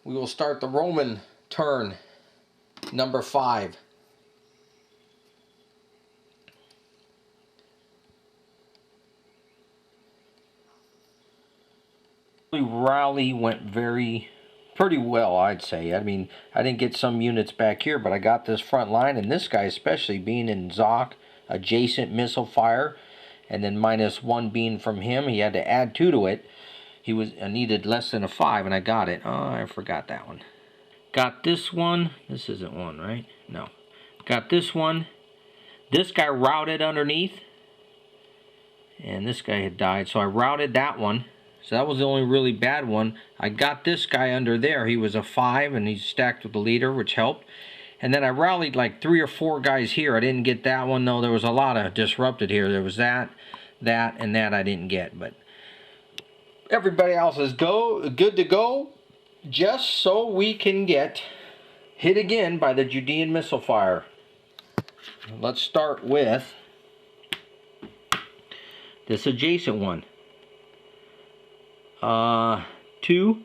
we will start the Roman turn, number 5. Rally went pretty well, I'd say. I mean, I didn't get some units back here, but I got this front line, and this guy especially being in Zoc, adjacent missile fire, and then -1 being from him. He had to add 2 to it. I needed less than a 5, and I got it. Oh, I forgot that one. Got this one. This isn't one, right? No. Got this one. This guy routed underneath, and this guy had died, so I routed that one. So that was the only really bad one. I got this guy under there. He was a 5, and he's stacked with the leader, which helped. And then I rallied like 3 or 4 guys here. I didn't get that one, though. There was a lot of disrupted here. There was that, and that I didn't get. But everybody else is good to go, just so we can get hit again by the Judean missile fire. Let's start with this adjacent one. 2,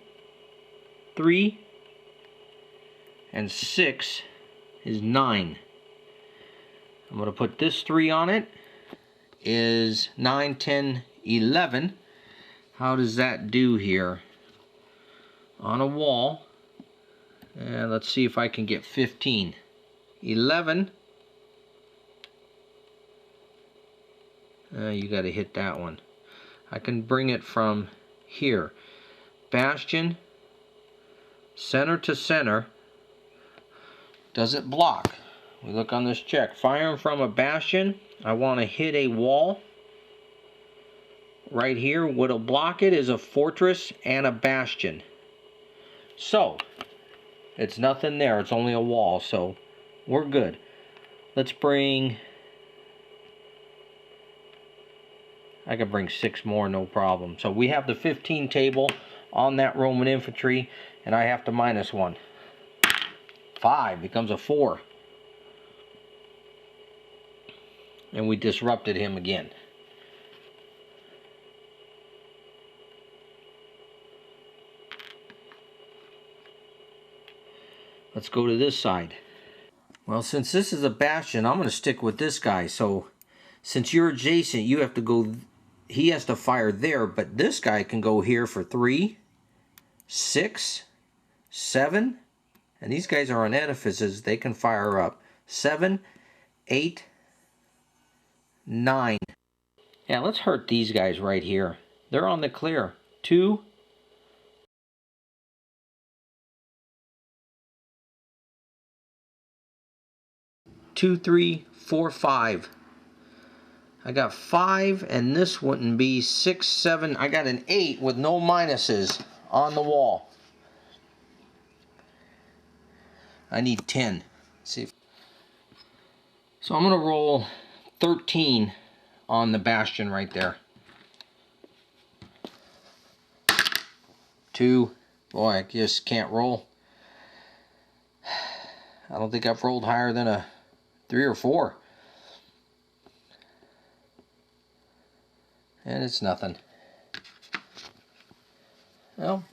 3, and 6 is 9. I'm going to put this 3 on it. Is 9, 10, 11. How does that do here? On a wall. And let's see if I can get 15. 11. You got to hit that one. I can bring it from here. Bastion, center to center. Does it block? We look on this check. Firing from a bastion, I want to hit a wall. Right here, what'll block it is a fortress and a bastion. So, it's nothing there. It's only a wall, so we're good. Let's bring... I could bring 6 more, no problem. So we have the 15 table on that Roman infantry, and I have to -1. 5 becomes a 4. And we disrupted him again. Let's go to this side. Well, since this is a bastion, I'm going to stick with this guy. So since you're adjacent, you have to go... He has to fire there, but this guy can go here for 3, 6, 7, and these guys are on edifices. They can fire up 7, 8, 9. Yeah, let's hurt these guys right here. They're on the clear. 2, 2, 3, 4, 5. I got 5, and this wouldn't be 6, 7. I got an 8 with no minuses on the wall. I need 10. Let's see. So I'm going to roll 13 on the bastion right there. 2. Boy, I just can't roll. I don't think I've rolled higher than a 3 or 4. And it's nothing. Well,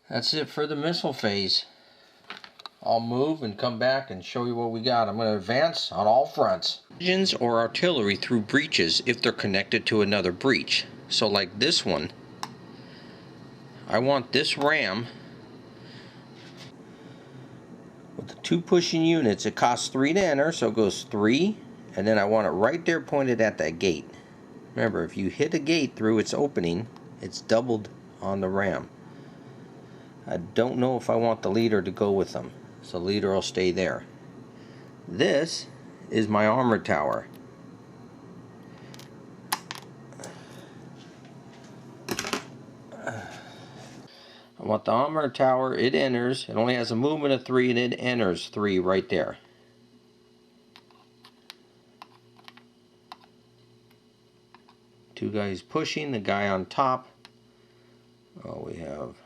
that's it for the missile phase. I'll move and come back and show you what we got. I'm going to advance on all fronts. Engines or artillery through breaches if they're connected to another breach. So like this one, I want this ram with the 2 pushing units. It costs 3 to enter, so it goes 3, and then I want it right there pointed at that gate. Remember, if you hit a gate through its opening, it's doubled on the ram. I don't know if I want the leader to go with them, so the leader will stay there. This is my armor tower. I want the armor tower. It enters. It only has a movement of 3, and it enters 3 right there. Two guys pushing, the guy on top. Oh, we have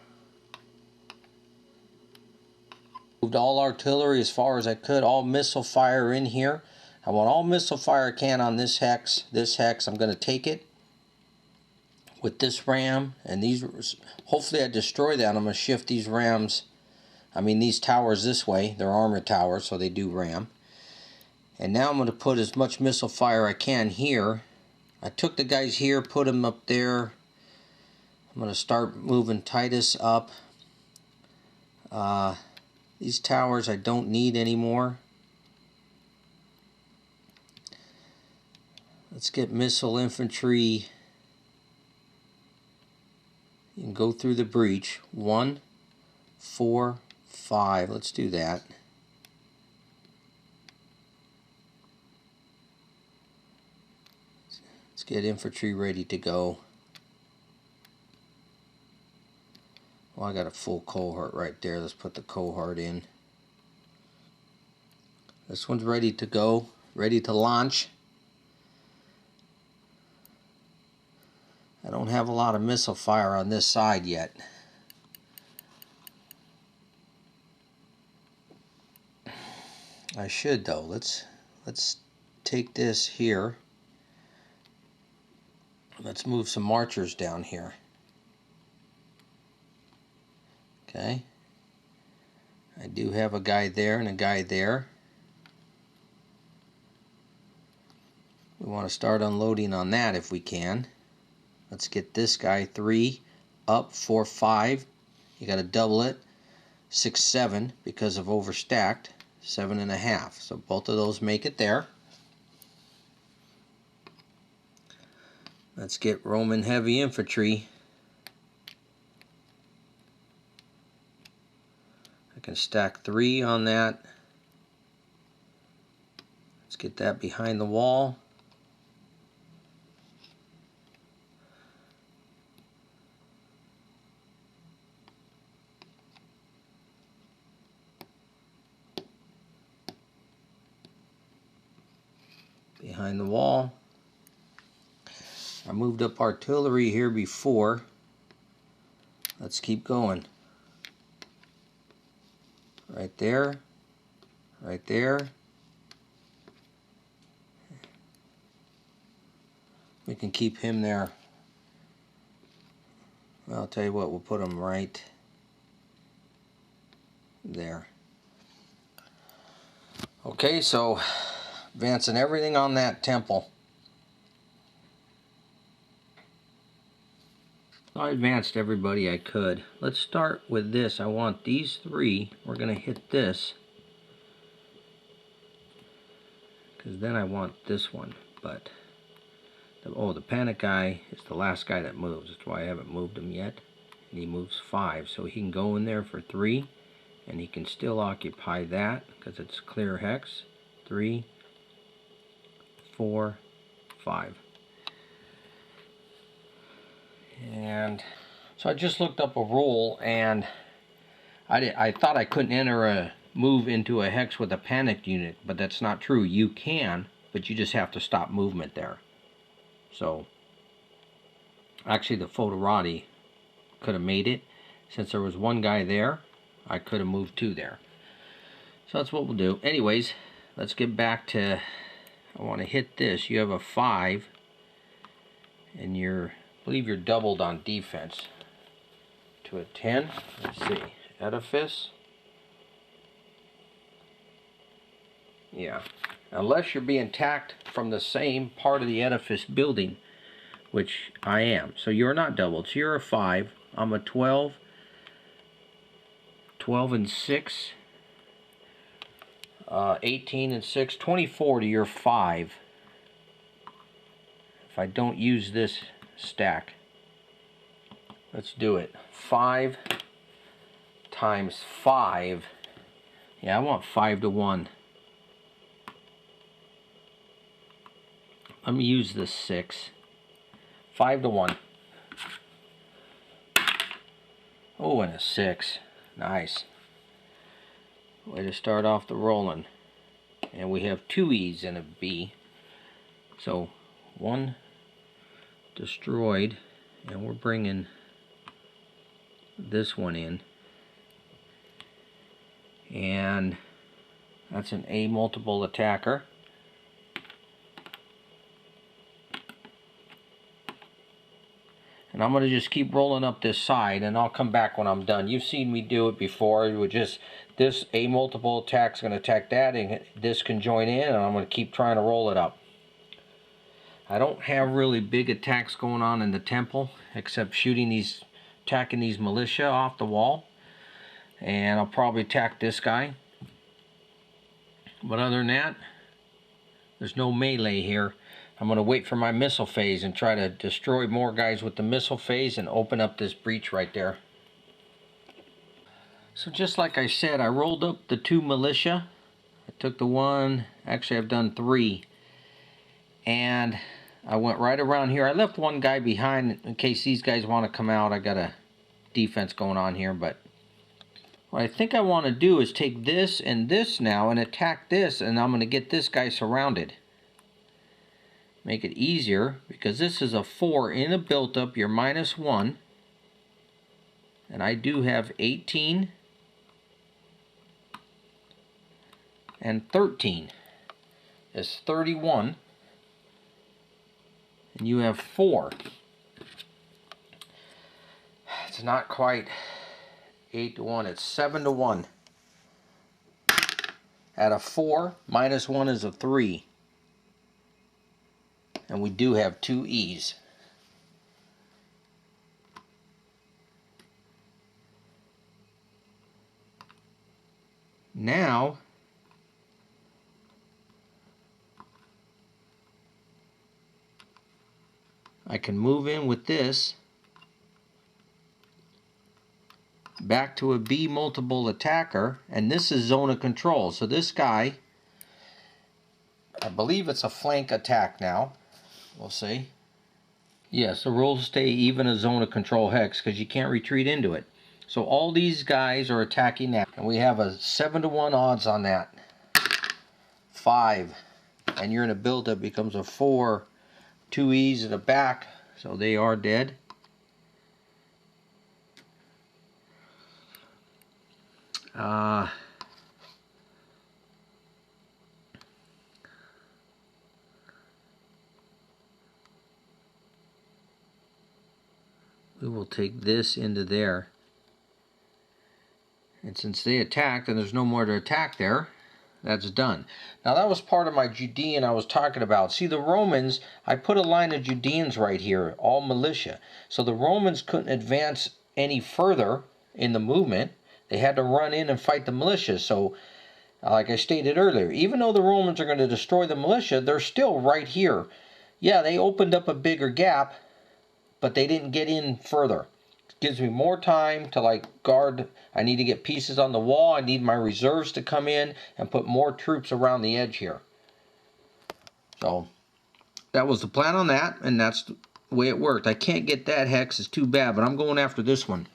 moved all artillery as far as I could, all missile fire in here. I want all missile fire I can on this hex. This hex, I'm going to take it with this ram, and these, hopefully I destroy that. I'm going to shift these rams I mean, these towers this way, they're armored towers, so they do ram. And now I'm going to put as much missile fire I can here. I took the guys here, put them up there. I'm going to start moving Titus up. These towers I don't need anymore. Let's get missile infantry. You can go through the breach. 1, 4, 5. Let's do that. Let's get infantry ready to go. Well, I got a full cohort right there. Let's put the cohort in. This one's ready to go, ready to launch. I don't have a lot of missile fire on this side yet. I should though. Let's take this here. Let's move some archers down here. Okay. I do have a guy there and a guy there. We want to start unloading on that if we can. Let's get this guy 3 up, 4, 5. You got to double it. 6, 7 because of overstacked. 7.5. So both of those make it there. Let's get Roman heavy infantry. I can stack 3 on that. Let's get that behind the wall. Behind the wall. I moved up artillery here before. Let's keep going. Right there. Right there. We can keep him there. Well, I'll tell you what, we'll put him right there. Okay, so advancing everything on that temple. I advanced everybody I could. Let's start with this. I want these 3. We're going to hit this. Because then I want this one. But, the panic guy is the last guy that moves. That's why I haven't moved him yet. And he moves 5. So he can go in there for 3. And he can still occupy that because it's clear hex. 3, 4, 5. And so I just looked up a rule, and I thought I couldn't enter a move into a hex with a panicked unit, but that's not true. You can, but you just have to stop movement there. So actually the Fotorati could have made it. Since there was one guy there, I could have moved 2 there. So that's what we'll do. Anyways, let's get back to, I want to hit this. You have a 5, and I believe you're doubled on defense to a 10. Let's see, edifice. Yeah, unless you're being attacked from the same part of the edifice building, which I am. So you're not doubled. So you're a 5. I'm a 12. 12 and 6. 18 and 6. 24 to your 5. If I don't use this stack. Let's do it. 5 times 5. Yeah, I want 5 to 1. Let me use this 6. 5 to 1. Oh, and a 6. Nice. Way to start off the rolling. And we have 2 E's and a B. So 1 destroyed, and we're bringing this one in, and that's an A multiple attacker. And And I'm going to just keep rolling up this side, and I'll come back when I'm done. You've seen me do it before. It would just, this A multiple attack is going to attack that, and this can join in, and I'm going to keep trying to roll it up. I don't have really big attacks going on in the temple, except attacking these militia off the wall. And I'll probably attack this guy. But other than that, there's no melee here. I'm going to wait for my missile phase and try to destroy more guys with the missile phase and open up this breach right there. So just like I said, I rolled up the 2 militia. I took the one, actually I've done 3. And I went right around here. I left one guy behind in case these guys want to come out. I got a defense going on here, but what I think I want to do is take this and this now and attack this, and I'm going to get this guy surrounded. Make it easier, because this is a 4 in a built-up, you're -1. And I do have 18 and 13. It's 31. And you have 4. It's not quite 8 to 1, it's 7 to 1. At a 4, -1 is a 3. And we do have 2 E's. Now, I can move in with this back to a B multiple attacker, and this is zone of control. So this guy, I believe it's a flank attack now. We'll see. Yes, the rules stay even a zone of control hex because you can't retreat into it. So all these guys are attacking that, and we have a 7 to 1 odds on that. 5, and you're in a build-up, becomes a 4. 2 E's in the back, so they are dead. We will take this into there. And since they attacked and there's no more to attack there, that's done. Now that was part of my Judean I was talking about. See, the Romans, I put a line of Judeans right here, all militia. So the Romans couldn't advance any further in the movement. They had to run in and fight the militia. So, like I stated earlier, even though the Romans are going to destroy the militia, they're still right here. Yeah, they opened up a bigger gap, but they didn't get in further. It gives me more time to like guard. I need to get pieces on the wall. I need my reserves to come in and put more troops around the edge here. So that was the plan on that, and that's the way it worked. I can't get that hex, it's too bad, but I'm going after this one.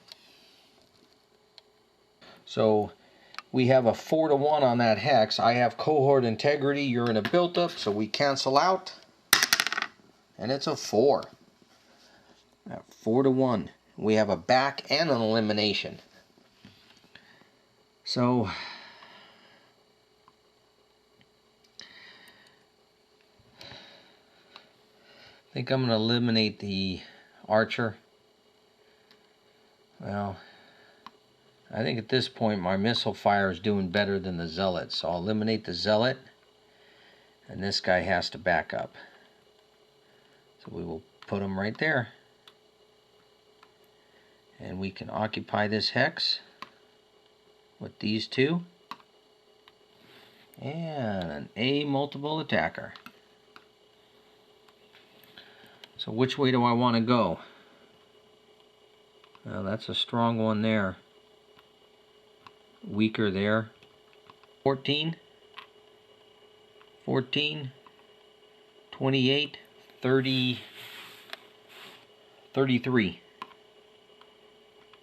So we have a 4 to 1 on that hex. I have cohort integrity, you're in a built-up, so we cancel out, and it's a 4. 4 to 1. We have a back and an elimination. So I think I'm going to eliminate the archer. Well, I think at this point my missile fire is doing better than the zealot, so I'll eliminate the zealot, and this guy has to back up. So we will put him right there. And we can occupy this hex with these 2. And an A multiple attacker. So which way do I want to go? Well, that's a strong one there. Weaker there. 14. 14. 28. 30. 33.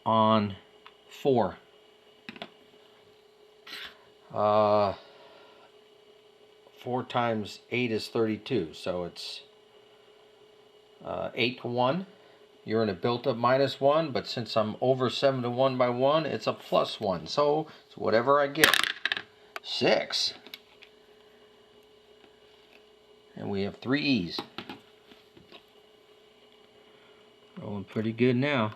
On 4. 4 times 8 is 32, so it's 8 to 1. You're in a built-up -1, but since I'm over 7 to 1 by 1, it's a +1. So it's whatever I get. 6. And we have 3 E's. Rolling pretty good now.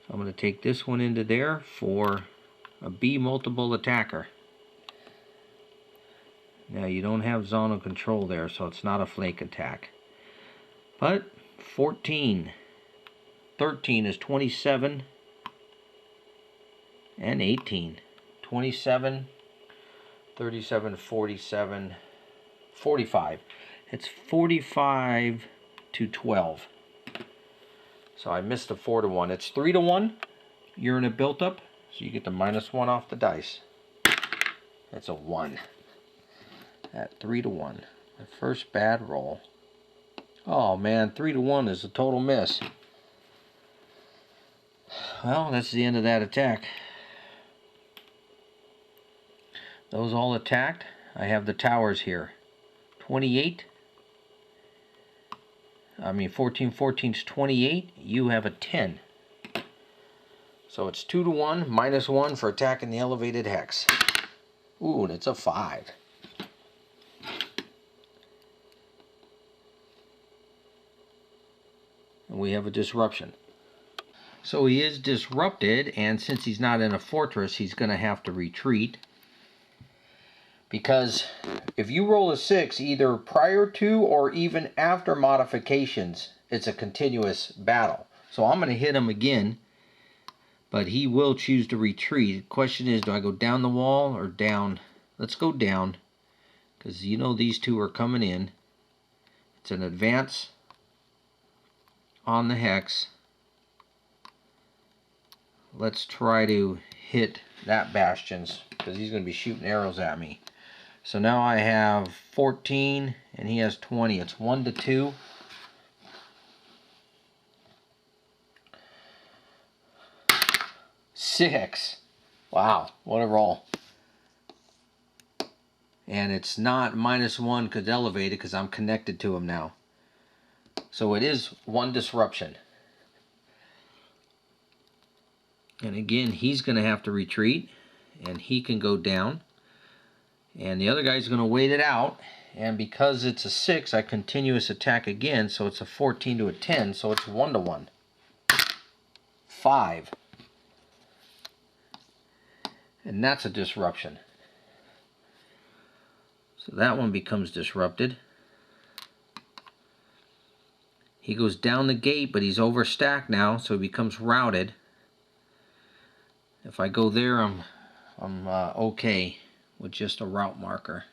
So I'm going to take this one into there for a B multiple attacker. Now you don't have zonal control there, so it's not a flake attack. But 14, 13 is 27, and 18. 27, 37, 47, 45. It's 45 to 12. So I missed the 4 to 1. It's 3 to 1. You're in a built up, so you get the -1 off the dice. It's a 1. At 3 to 1. The first bad roll. Oh man, 3 to 1 is a total miss. Well, that's the end of that attack. Those all attacked. I have the towers here. 28. 14, 14 is 28. You have a 10. So it's 2 to 1, -1 for attacking the elevated hex. Ooh, and it's a 5. And we have a disruption. So he is disrupted, and since he's not in a fortress, he's going to have to retreat. Because if you roll a 6, either prior to or even after modifications, it's a continuous battle. So I'm going to hit him again, but he will choose to retreat. The question is, do I go down the wall or down? Let's go down, because you know these two are coming in. It's an advance on the hex. Let's try to hit that bastions, because he's going to be shooting arrows at me. So now I have 14 and he has 20. It's 1 to 2. Six. Wow, what a roll. And it's not -1 because elevated, because I'm connected to him now. So it is 1 disruption. And again, he's going to have to retreat, and he can go down. And the other guy's going to wait it out. And because it's a 6, I continuous attack again, so it's a 14 to a 10, so it's 1 to 1. 5. And that's a disruption. So that one becomes disrupted. He goes down the gate, but he's overstacked now, so he becomes routed. If I go there, I'm okay with just a route marker.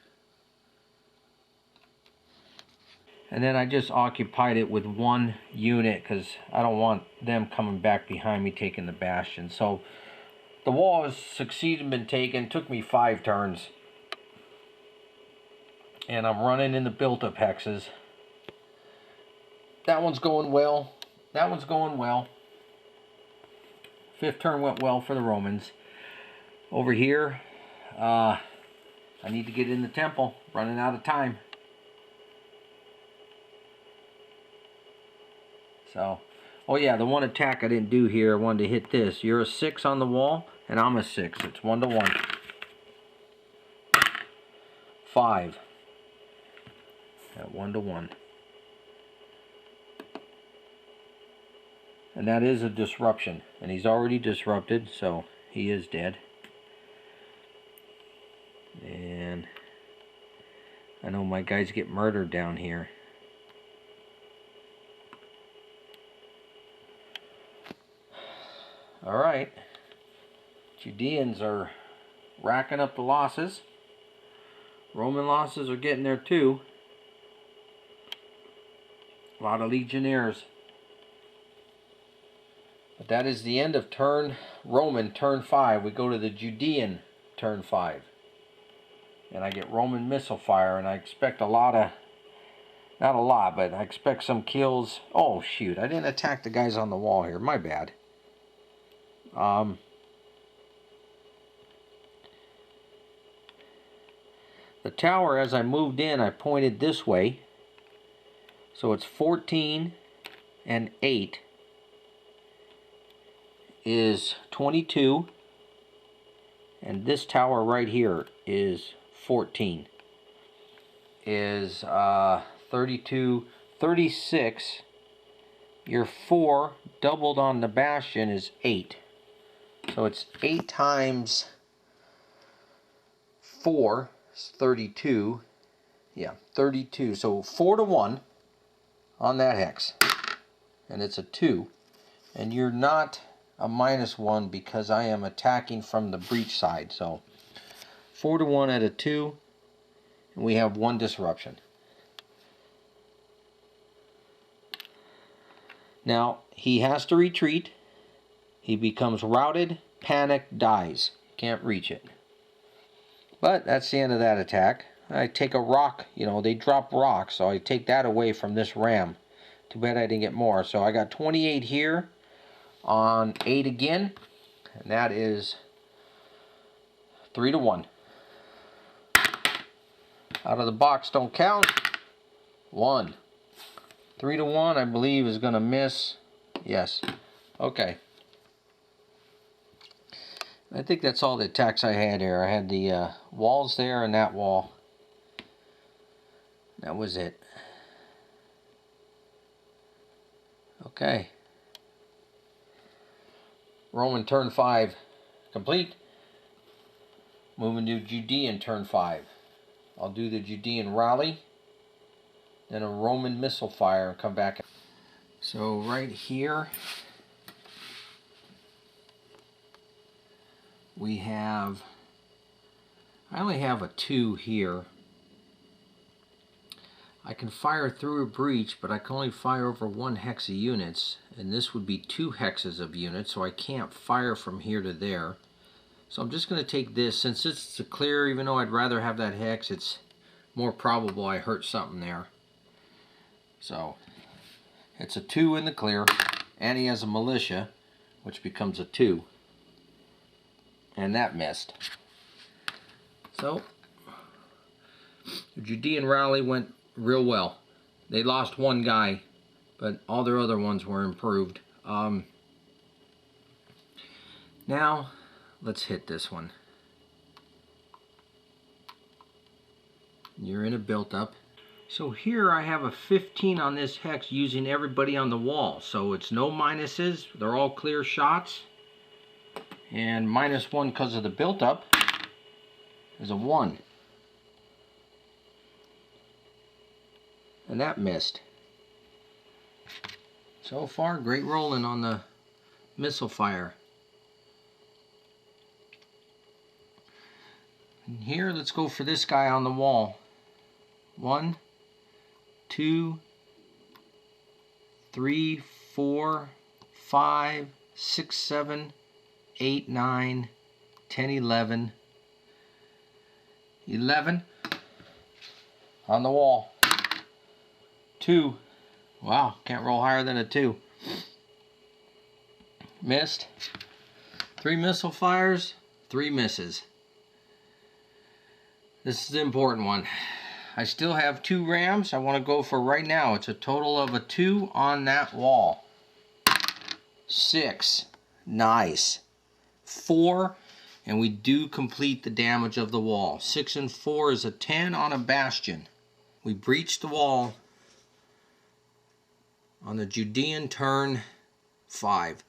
And then I just occupied it with 1 unit because I don't want them coming back behind me taking the bastion. So the wall has succeeded, been taken. Took me 5 turns. And I'm running in the built-up hexes. That one's going well. That one's going well. 5th turn went well for the Romans. Over here, I need to get in the temple. Running out of time. So, oh yeah, the one attack I didn't do here, I wanted to hit this. You're a 6 on the wall, and I'm a 6. It's 1 to 1. 5. At 1 to 1. And that is a disruption. And he's already disrupted, so he is dead. And I know my guys get murdered down here. Alright. Judeans are racking up the losses. Roman losses are getting there too. A lot of legionnaires. But that is the end of turn Roman, turn 5. We go to the Judean, turn 5. And I get Roman missile fire, and I expect a lot of, not a lot, but I expect some kills. Oh shoot, I didn't attack the guys on the wall here, my bad. The tower, as I moved in, I pointed this way. So it's 14 and 8 is 22. And this tower right here is 14. is 32, 36. Your 4 doubled on the bastion is 8. So it's 8 times 4 is 32. Yeah, 32. So 4 to 1 on that hex. And it's a 2. And you're not a -1 because I am attacking from the breach side. So 4 to 1 at a 2. And we have 1 disruption. Now, he has to retreat. He becomes routed, panic, dies. Can't reach it. But that's the end of that attack. I take a rock, you know, they drop rocks, so I take that away from this ram. Too bad I didn't get more. So I got 28 here on 8 again. And that is 3 to 1. Out of the box, don't count. 1. 3 to 1, I believe, is going to miss. Yes. Okay. I think that's all the attacks I had here. I had the walls there and that wall. That was it. Okay. Roman turn 5 complete. Moving to Judean turn 5. I'll do the Judean rally. Then a Roman missile fire and come back. So right here we have, I only have a 2 here. I can fire through a breach, but I can only fire over 1 hex of units, and this would be 2 hexes of units, so I can't fire from here to there. So I'm just going to take this. Since it's a clear, even though I'd rather have that hex, it's more probable I hurt something there. So it's a 2 in the clear, and he has a militia, which becomes a 2. And that missed. So the Judean rally went real well. They lost 1 guy, but all their other ones were improved. Now let's hit this one. You're in a built-up. So here I have a 15 on this hex using everybody on the wall. So it's no minuses. They're all clear shots. And -1 because of the built-up is a 1. And that missed. So far, great rolling on the missile fire. And here, let's go for this guy on the wall. 1, 2, 3, 4, 5, 6, 7, 8, 9, 10, 11. 11 on the wall. 2. Wow, can't roll higher than a 2. Missed. 3 missile fires, 3 misses. This is the important one. I still have 2 rams I want to go for right now. It's a total of a 2 on that wall. 6. Nice. 4, and we do complete the damage of the wall. 6 and 4 is a 10 on a bastion. We breached the wall on the Judean turn 5.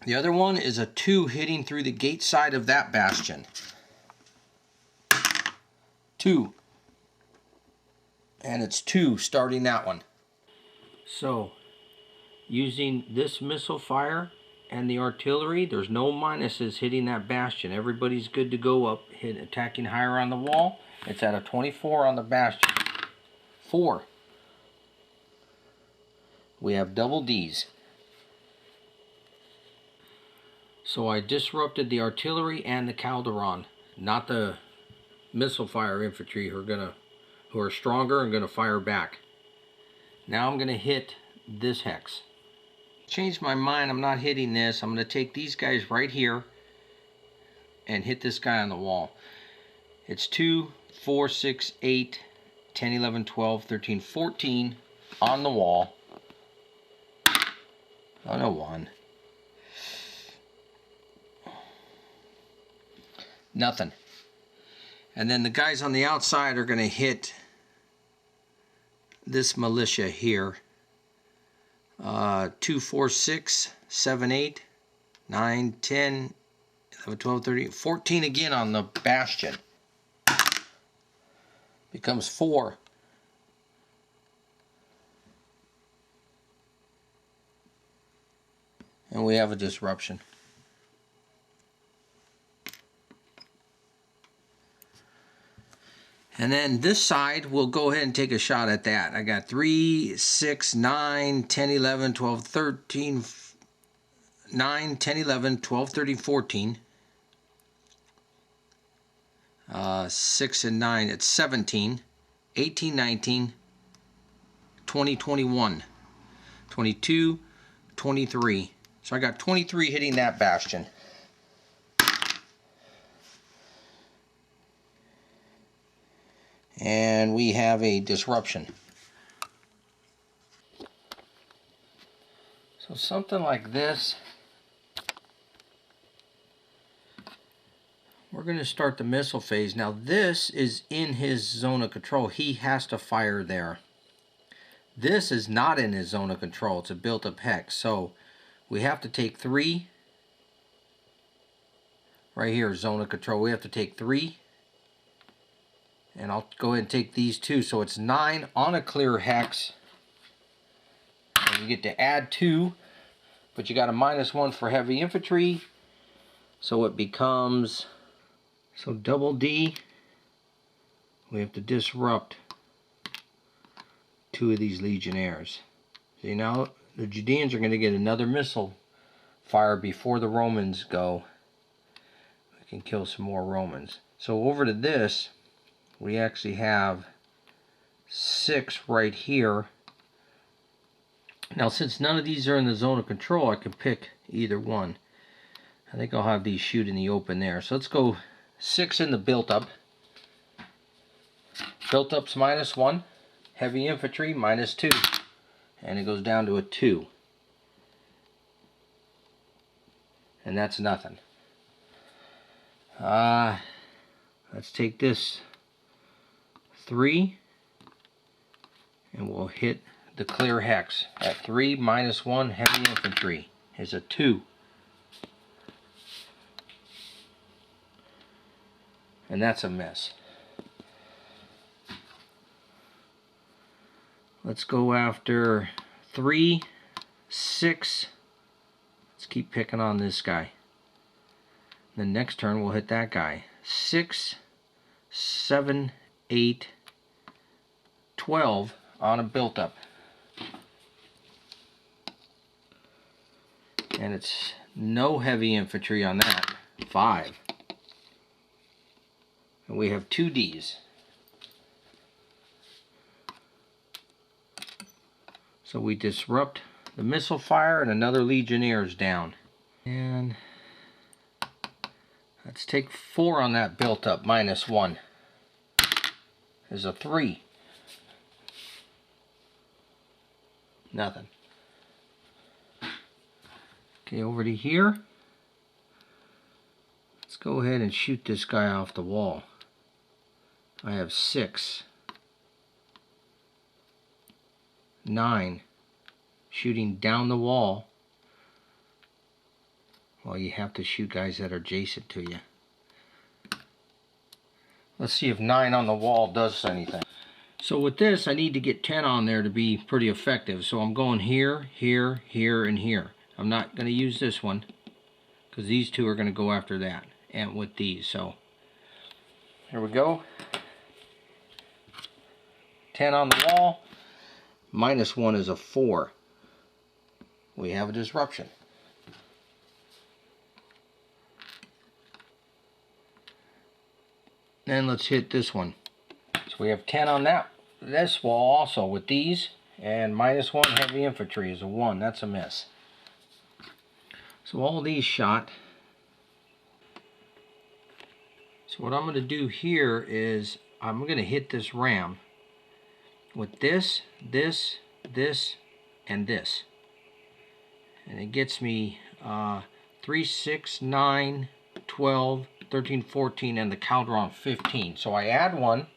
The other one is a 2 hitting through the gate side of that bastion. 2. And it's 2 starting that one. So, using this missile fire and the artillery, there's no minuses hitting that bastion. Everybody's good to go up, attacking higher on the wall. It's at a 24 on the bastion. 4. We have double Ds. So I disrupted the artillery and the Calderon, not the missile fire infantry who are stronger and gonna fire back. Now I'm gonna hit this hex. Changed my mind, I'm not hitting this. I'm gonna take these guys right here and hit this guy on the wall. It's 2, 4, 6, 8, 10, 11, 12, 13, 14 on the wall. On a 1. Nothing. And then the guys on the outside are going to hit this militia here. 2, 4, 6, 7, 8, 9, 10, 11, 12, 13, 14 again on the bastion. Becomes 4. And we have a disruption. And then this side, we'll go ahead and take a shot at that. I got 3, 6, 9, 10, 11, 12, 13, 9, 10, 11, 12, 13, 14. 6 and 9, it's 17, 18, 19, 20, 21, 22, 23. So I got 23 hitting that bastion. And we have a disruption. So something like this. We're going to start the missile phase. Now this is in his zone of control. He has to fire there. This is not in his zone of control. It's a built-up hex. So we have to take 3. Right here, zone of control. We have to take 3. And I'll go ahead and take these 2. So it's 9 on a clear hex. And you get to add 2. But you got a -1 for heavy infantry. So it becomes... So double D. We have to disrupt 2 of these Legionnaires. See, now the Judeans are going to get another missile fire before the Romans go. We can kill some more Romans. So over to this, we actually have 6 right here. Now since none of these are in the zone of control, I can pick either one. I think I'll have these shoot in the open there. So let's go 6 in the built-up. Built-up's -1. Heavy infantry -2. And it goes down to a 2. And that's nothing. Let's take this 3. And we'll hit the clear hex. At 3 -1 heavy infantry is a 2. And that's a miss. Let's go after 3, 6. Let's keep picking on this guy. The next turn we'll hit that guy. 6, 7, 8, 12 on a built-up. And it's no heavy infantry on that. 5. And we have 2 Ds. So we disrupt the missile fire and another Legionnaire's down. And let's take 4 on that built-up -1. There's a 3. Nothing. Okay, over to here. Let's go ahead and shoot this guy off the wall. I have 6. 9. Shooting down the wall. Well, you have to shoot guys that are adjacent to you. Let's see if 9 on the wall does anything. So with this, I need to get 10 on there to be pretty effective. So I'm going here, here, here, and here. I'm not going to use this one because these 2 are going to go after that and with these. So here we go. 10 on the wall. -1 is a 4. We have a disruption. Then let's hit this one. So we have 10 on this wall also with these. And -1 heavy infantry is a 1. That's a miss. So all these shot. So what I'm going to do here is I'm going to hit this ram with this, this, this, and this. And it gets me 3, 6, 9, 12, 13, 14, and the Calderon 15. So I add one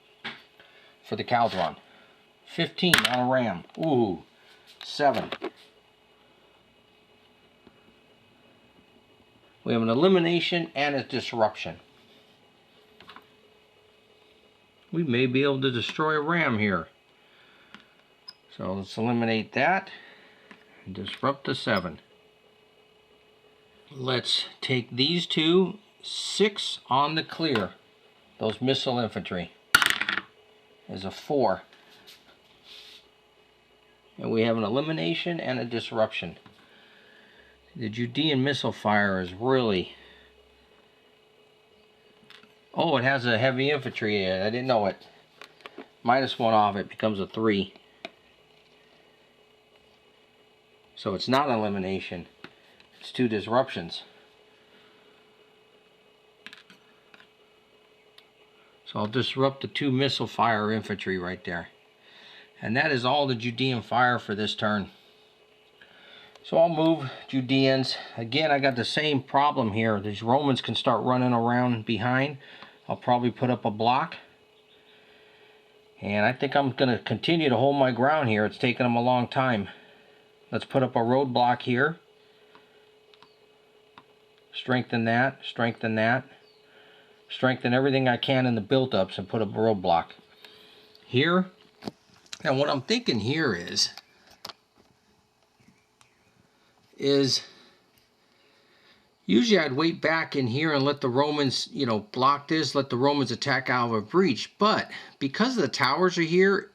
for the Calderon. 15 on a ram. Ooh, 7. We have an elimination and a disruption. We may be able to destroy a ram here. So let's eliminate that and disrupt the 7. Let's take these two, 6 on the clear. Those missile infantry is a 4. And we have an elimination and a disruption. The Judean missile fire is really... Oh, it has a heavy infantry in it. I didn't know it. -1 off, it becomes a 3. So it's not an elimination. It's 2 disruptions. So I'll disrupt the 2 missile fire infantry right there. And that is all the Judean fire for this turn. So I'll move Judeans. Again, I got the same problem here. These Romans can start running around behind. I'll probably put up a block. And I think I'm going to continue to hold my ground here. It's taken them a long time. Let's put up a roadblock here. Strengthen that, strengthen that. Strengthen everything I can in the build-ups and put up a roadblock. Here. Now what I'm thinking here is usually I'd wait back in here and let the Romans, you know, block this, let the Romans attack out of a breach. But because the towers are here,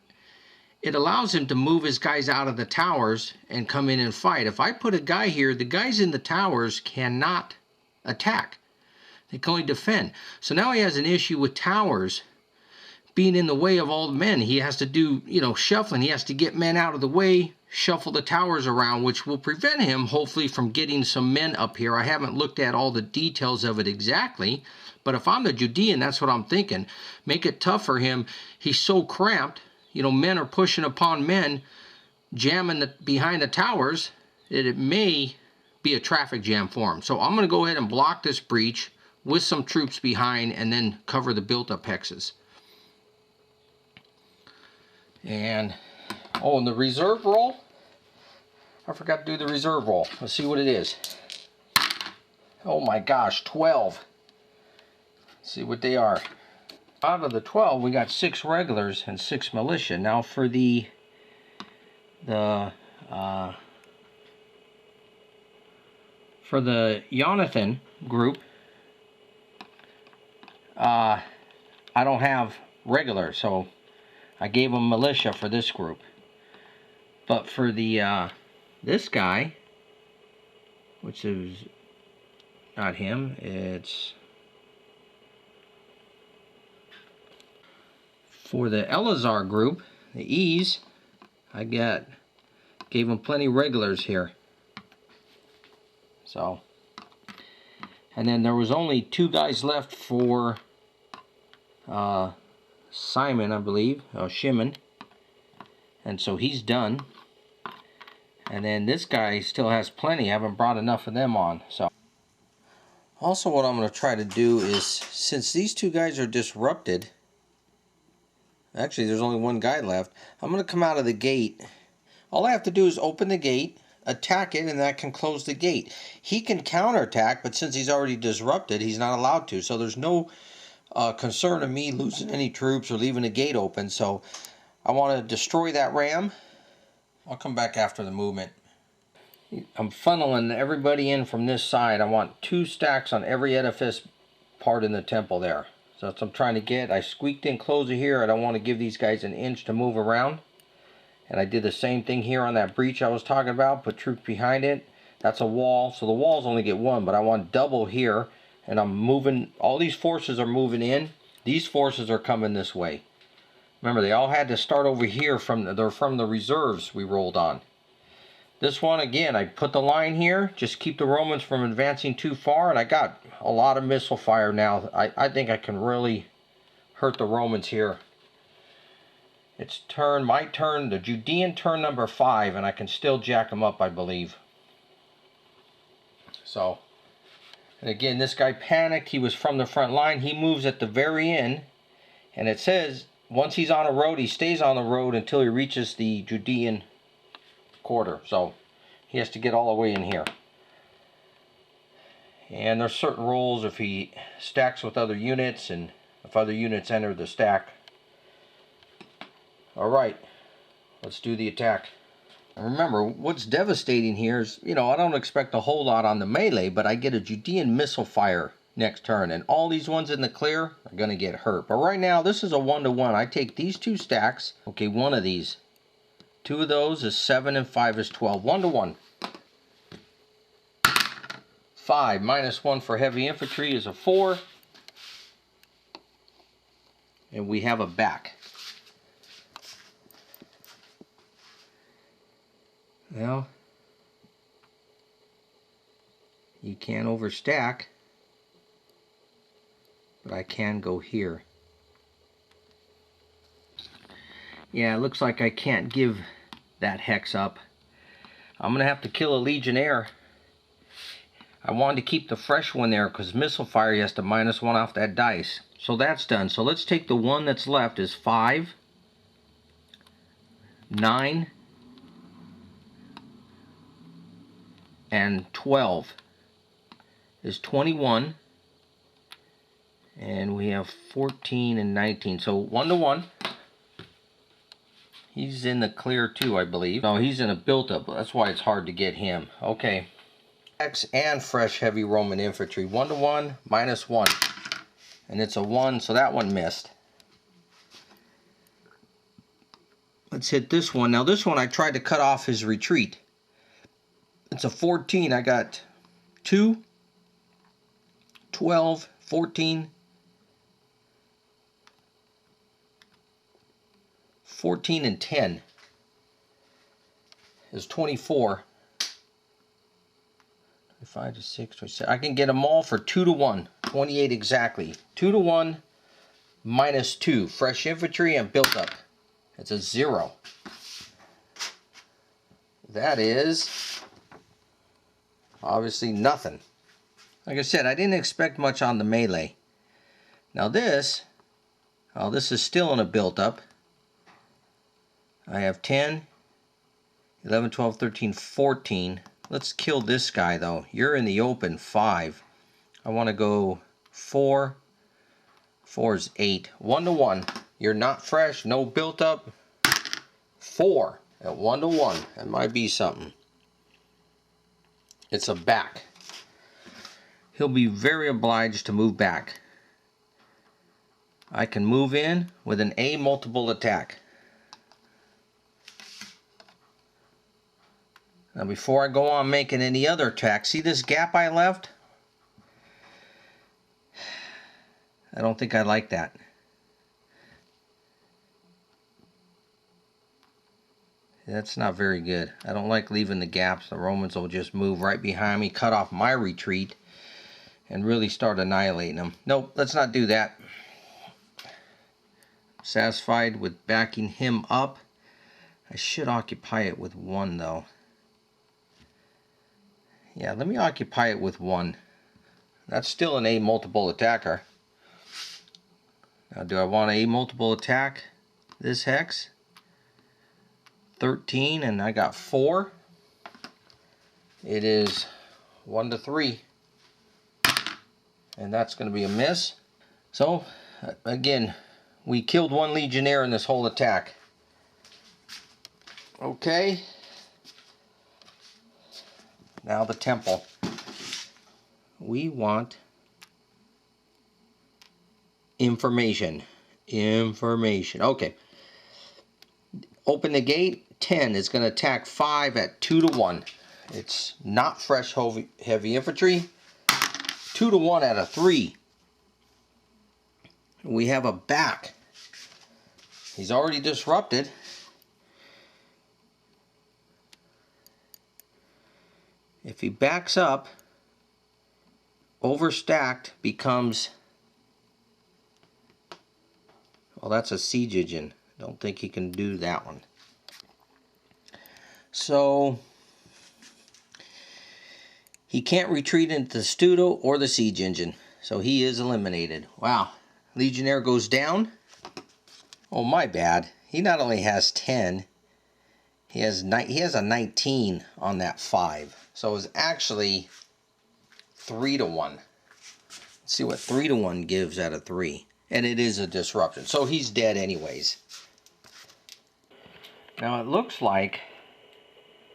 it allows him to move his guys out of the towers and come in and fight. If I put a guy here, the guys in the towers cannot attack. They can only defend. So now he has an issue with towers being in the way of all the men. He has to do, you know, shuffling. He has to get men out of the way, shuffle the towers around, which will prevent him, hopefully, from getting some men up here. I haven't looked at all the details of it exactly, but if I'm the Judean, that's what I'm thinking. Make it tough for him. He's so cramped. You know, men are pushing upon men, jamming behind the towers, that it may be a traffic jam for him. So I'm going to go ahead and block this breach with some troops behind and then cover the built-up hexes. And, oh, and the reserve roll? I forgot to do the reserve roll. Let's see what it is. Oh my gosh, 12. Let's see what they are. Out of the 12, we got 6 regulars and 6 militia. Now for the Jonathan group, I don't have regular, so I gave them militia for this group. But for the this guy, which is not him, it's for the Eleazar group, the E's, I gave them plenty regulars here. So, and then there was only 2 guys left for Simon, I believe, Shimon, and so he's done. And then this guy still has plenty. I haven't brought enough of them on. So, also what I'm going to try to do is, since these 2 guys are disrupted, actually there's only 1 guy left, I'm going to come out of the gate. All I have to do is open the gate, attack it, and that can close the gate. He can counterattack, but since he's already disrupted, he's not allowed to. So there's no concern of me losing any troops or leaving the gate open. So I want to destroy that ram. I'll come back after the movement. I'm funneling everybody in from this side. I want 2 stacks on every edifice part in the temple there. So that's what I'm trying to get. I squeaked in closer here. I don't want to give these guys an inch to move around. And I did the same thing here on that breach I was talking about. Put troops behind it. That's a wall. So the walls only get 1, but I want double here. And I'm moving. All these forces are moving in. These forces are coming this way. Remember, they all had to start over here they're from the reserves we rolled on. This one, again, I put the line here. Just keep the Romans from advancing too far. And I got a lot of missile fire now. I think I can really hurt the Romans here. It's my turn, the Judean turn number 5, and I can still jack them up, I believe. So, And again, this guy panicked. He was from the front line. He moves at the very end. And it says once he's on a road, he stays on the road until he reaches the Judean quarter. So he has to get all the way in here. And there's certain rules if he stacks with other units and if other units enter the stack. Alright, let's do the attack. And remember, what's devastating here is, you know, I don't expect a whole lot on the melee, but I get a Judean missile fire next turn, and all these ones in the clear are going to get hurt. But right now, this is a 1-to-1. I take these two stacks. Okay, one of these. Two of those is 7 and 5 is 12. 1-to-1. 5 minus 1 for heavy infantry is a 4. And we have a back. Well, you can't overstack, but I can go here. Yeah, it looks like I can't give that hex up. I'm gonna have to kill a Legionnaire. I wanted to keep the fresh one there because missile fire, he has to -1 off that dice. So that's done. So let's take the one that's left is 5, 9, and 12 is 21, and we have 14 and 19. So 1-to-1. He's in the clear too, I believe. No, he's in a built-up. That's why it's hard to get him. Okay. X and fresh heavy Roman infantry. 1-to-1, -1. And it's a 1, so that one missed. Let's hit this one. Now this one I tried to cut off his retreat. It's a 14. I got 2, 12, 14, 14 and 10 is 24. 5 to 6 to 7. I can get them all for 2-to-1. 28 exactly. 2-to-1 -2. Fresh infantry and built up. It's a 0. That is obviously nothing. Like I said, I didn't expect much on the melee. Now this, oh, this is still in a built-up. I have 10, 11, 12, 13, 14. Let's kill this guy, though. You're in the open, 5. I want to go 4. 4 is 8. 1-to-1. You're not fresh, no built-up. 4 at 1-to-1. That might be something. It's a back. He'll be very obliged to move back. I can move in with an A multiple attack. Now before I go on making any other attacks, see this gap I left? I don't think I like that. That's not very good. I don't like leaving the gaps. The Romans will just move right behind me, cut off my retreat, and really start annihilating them. Nope, let's not do that. Satisfied with backing him up. I should occupy it with 1 though. Yeah, let me occupy it with 1. That's still an A multiple attacker. Now, do I want a multiple attack this hex? 13, and I got 4. It is 1-to-3. And that's going to be a miss. So, again, we killed 1 Legionnaire in this whole attack. Okay. Now the temple. We want information. Information. Okay. Open the gate. 10 is going to attack 5 at 2-to-1. It's not fresh heavy infantry. 2-to-1 at a 3. We have a back. He's already disrupted. If he backs up, overstacked becomes, well, that's a siege engine. Don't think he can do that one. So He can't retreat into the Studo or the Siege Engine, so he is eliminated. Wow. Legionnaire goes down. Oh, my bad. He not only has 10, he has a 19 on that 5. So it's actually 3-1. Let's see what 3-1 gives out of 3. And it is a disruption. So he's dead anyways. Now it looks like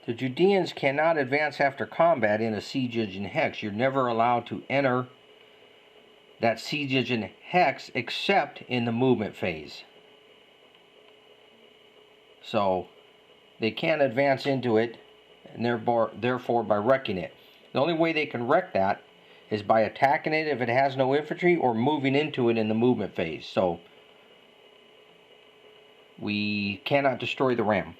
the Judeans cannot advance after combat in a Siege Engine Hex. You're never allowed to enter that Siege Engine Hex except in the movement phase. So they can't advance into it, and therefore by wrecking it. The only way they can wreck that is by attacking it if it has no infantry, or moving into it in the movement phase. So we cannot destroy the ram.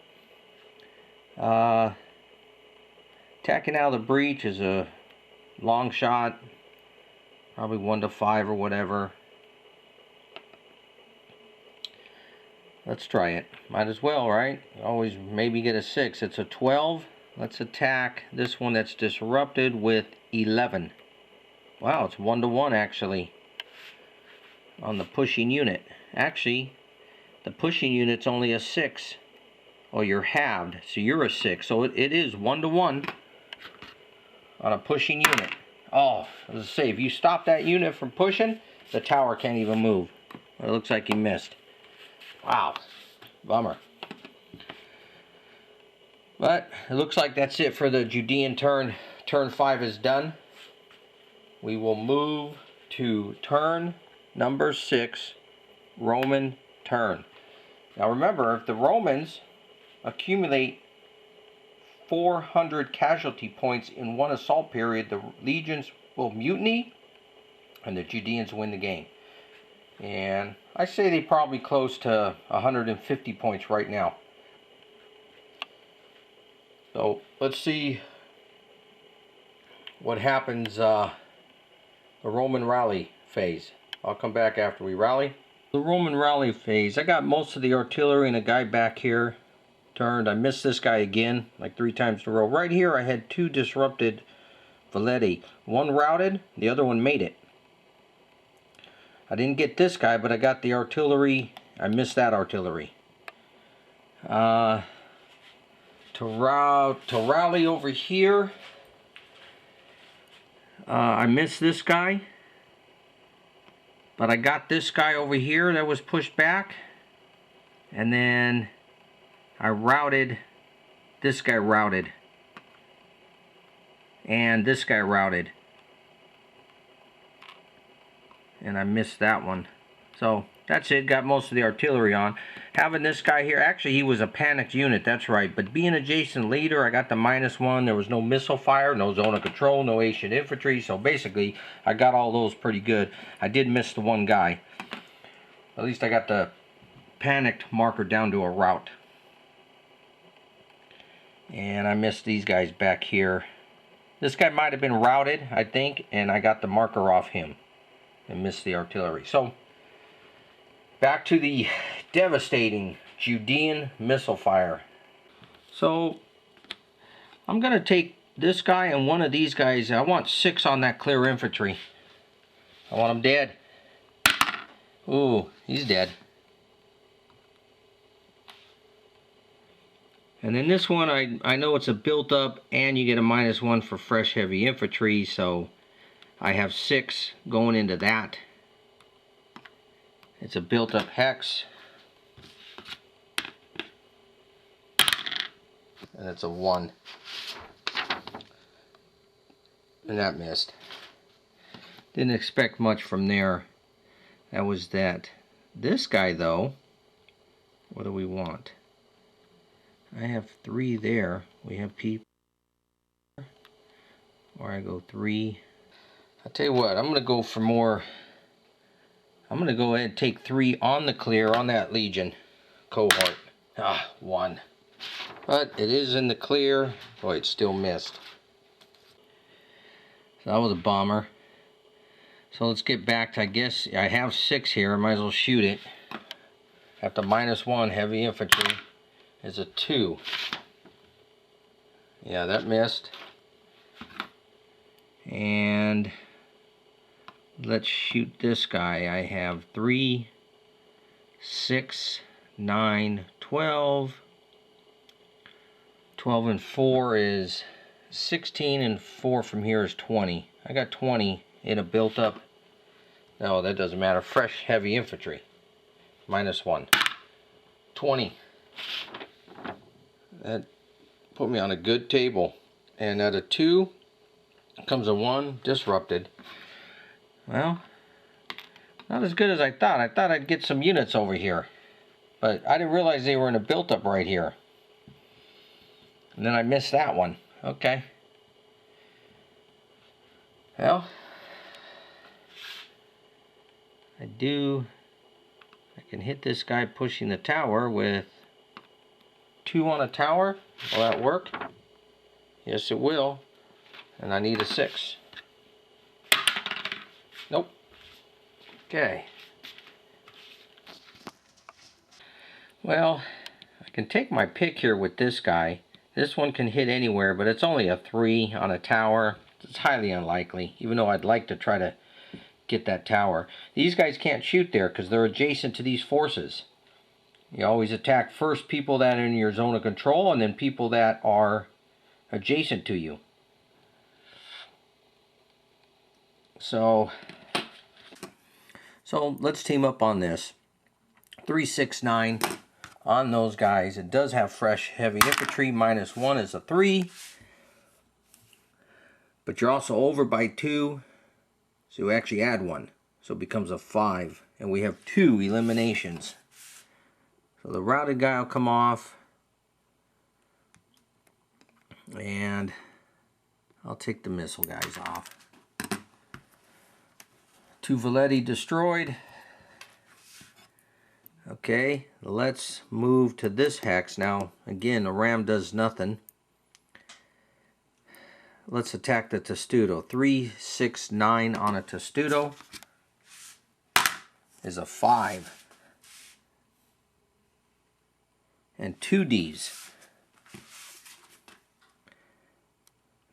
Attacking out of the breach is a long shot, probably 1 to 5 or whatever. Let's try it. Might as well, right? Always maybe get a 6. It's a 12. Let's attack this one that's disrupted with 11. Wow, it's 1 to 1 actually on the pushing unit. Actually, the pushing unit's only a 6. Oh, you're halved, so you're a 6. So it is 1 to 1 on a pushing unit. Oh, as I say, if you stop that unit from pushing, the tower can't even move. It looks like he missed. Wow, bummer. But it looks like that's it for the Judean turn. Turn 5 is done. We will move to turn number 6, Roman turn. Now remember, if the Romans accumulate 400 casualty points in one assault period, the legions will mutiny and the Judeans win the game. And I say they probably close to 150 points right now. So let's see what happens the Roman rally phase. I'll come back after we rally. The Roman rally phase, I got most of the artillery and a guy back here turned. I missed this guy again, like 3 times in a row. Right here I had 2 disrupted Veleti. One routed, the other one made it. I didn't get this guy, but I got the artillery. I missed that artillery. To rally over here, I missed this guy. But I got this guy over here that was pushed back. And then I routed, this guy routed. And this guy routed. And I missed that one. So that's it. Got most of the artillery on. Having this guy here, actually he was a panicked unit, that's right. But being a Jason leader, I got the -1. There was no missile fire, no zone of control, no ancient infantry. So basically, I got all those pretty good. I did miss the one guy. At least I got the panicked marker down to a rout. And I missed these guys back here. This guy might have been routed, I think, and I got the marker off him and missed the artillery. So back to the devastating Judean missile fire. So I'm gonna take this guy and one of these guys. I want 6 on that clear infantry. I want him dead. Ooh, he's dead. And then this one, I know it's a built up, and you get a -1 for fresh heavy infantry, so I have 6 going into that. It's a built up hex. And it's a 1. And that missed. Didn't expect much from there. That was that. This guy though, what do we want? I have 3 there. We have people. Or I go 3. I'll tell you what, I'm going to go for more. I'm going to go ahead and take 3 on the clear on that Legion cohort. 1. But it is in the clear. Boy, it still missed. So that was a bomber. So let's get back to, I guess, I have 6 here. I might as well shoot it. At the -1, heavy infantry is a 2. Yeah, that missed. And let's shoot this guy. I have 3, 6, 9, 12. 12 and 4 is 16, and 4 from here is 20. I got 20 in a built up. No, that doesn't matter. Fresh heavy infantry. -1. 20. That put me on a good table. And at a 2 comes a 1, disrupted. Well, not as good as I thought. I thought I'd get some units over here. But I didn't realize they were in a built up right here. And then I missed that one. Okay. Well, I can hit this guy pushing the tower with 2 on a tower. Will that work? Yes, it will. And I need a 6. Nope. Okay. Well, I can take my pick here with this guy. This one can hit anywhere, but it's only a 3 on a tower. It's highly unlikely, even though I'd like to try to get that tower. These guys can't shoot there because they're adjacent to these forces. You always attack first people that are in your zone of control, and then people that are adjacent to you. So let's team up on this. 3, 6, 9 on those guys. It does have fresh heavy infantry. -1 is a 3. But you're also over by 2. So you actually add 1. So it becomes a 5. And we have 2 eliminations. So the routed guy will come off. And I'll take the missile guys off. 2 Valetti destroyed. Okay, let's move to this hex. Now, again, the ram does nothing. Let's attack the Testudo. 3, 6, 9 on a Testudo is a 5. And 2 Ds.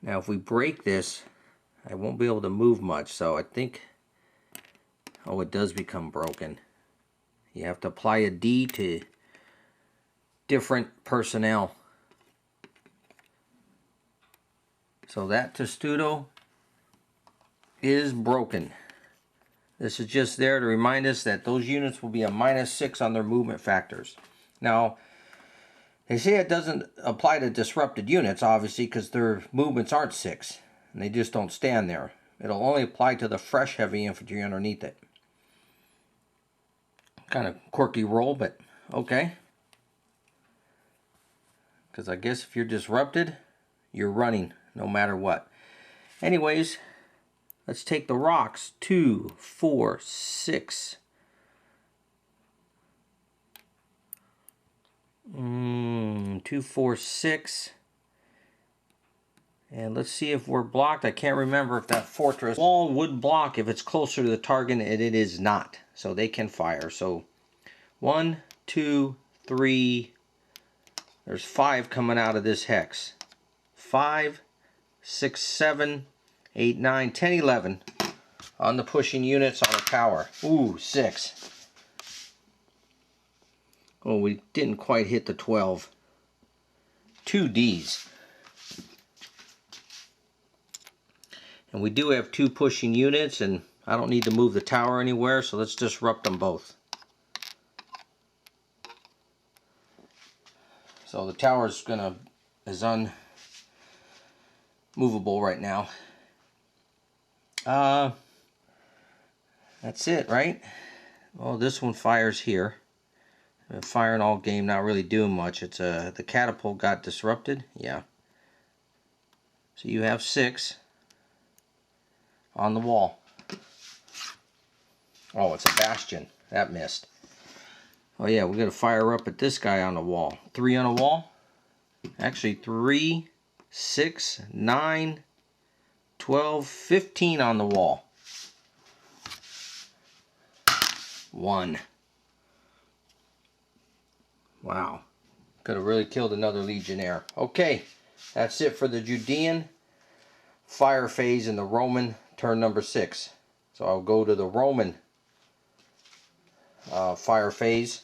Now, if we break this, I won't be able to move much, so I think... Oh, it does become broken. You have to apply a D to different personnel. So that Testudo is broken. This is just there to remind us that those units will be a -6 on their movement factors. Now, they say it doesn't apply to disrupted units, obviously, because their movements aren't 6. And they just don't stand there. It'll only apply to the fresh heavy infantry underneath it. Kind of quirky roll, but okay. Because I guess if you're disrupted, you're running no matter what. Anyways, let's take the rocks. 2, 4, 6. 2, 4, 6. And let's see if we're blocked. I can't remember if that fortress wall would block if it's closer to the target, and it is not. So they can fire. So 1, 2, 3. There's 5 coming out of this hex. 5, 6, 7, 8, 9, 10, 11 on the pushing units on the tower. Ooh, 6. Oh, we didn't quite hit the 12. 2 Ds. And we do have 2 pushing units, and I don't need to move the tower anywhere, so let's disrupt them both. So the tower is unmovable right now. That's it, right? Well, this one fires here. Firing all game, not really doing much. It's the catapult got disrupted. Yeah. So you have 6 on the wall. Oh, it's a bastion. That missed. Oh yeah, we're gonna fire up at this guy on the wall. 3 on the wall. Actually 3, 6, 9, 12, 15 on the wall. 1. Wow. Could have really killed another Legionnaire. Okay, that's it for the Judean fire phase in the Roman turn number 6. So I'll go to the Roman fire phase.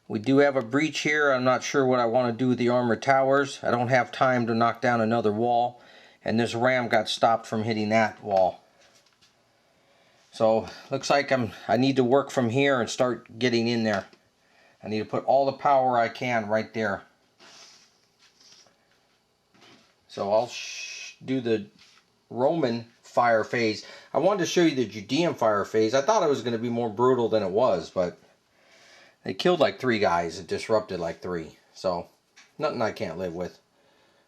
We do have a breach here. I'm not sure what I want to do with the armored towers. I don't have time to knock down another wall, and this ram got stopped from hitting that wall. So looks like I need to work from here and start getting in there. I need to put all the power I can right there. So I'll do the Roman fire phase. I wanted to show you the Judean fire phase. I thought it was going to be more brutal than it was, but they killed like 3 guys. It disrupted like 3. So nothing I can't live with.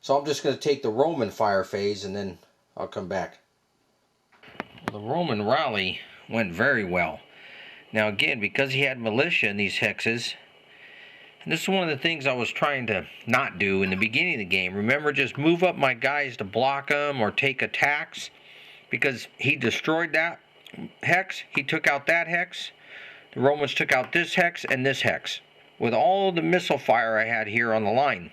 So I'm just going to take the Roman fire phase and then I'll come back. The Roman rally went very well. Now again, because he had militia in these hexes, and this is one of the things I was trying to not do in the beginning of the game. Remember, just move up my guys to block them or take attacks. Because he destroyed that hex, he took out that hex. The Romans took out this hex and this hex. With all the missile fire I had here on the line.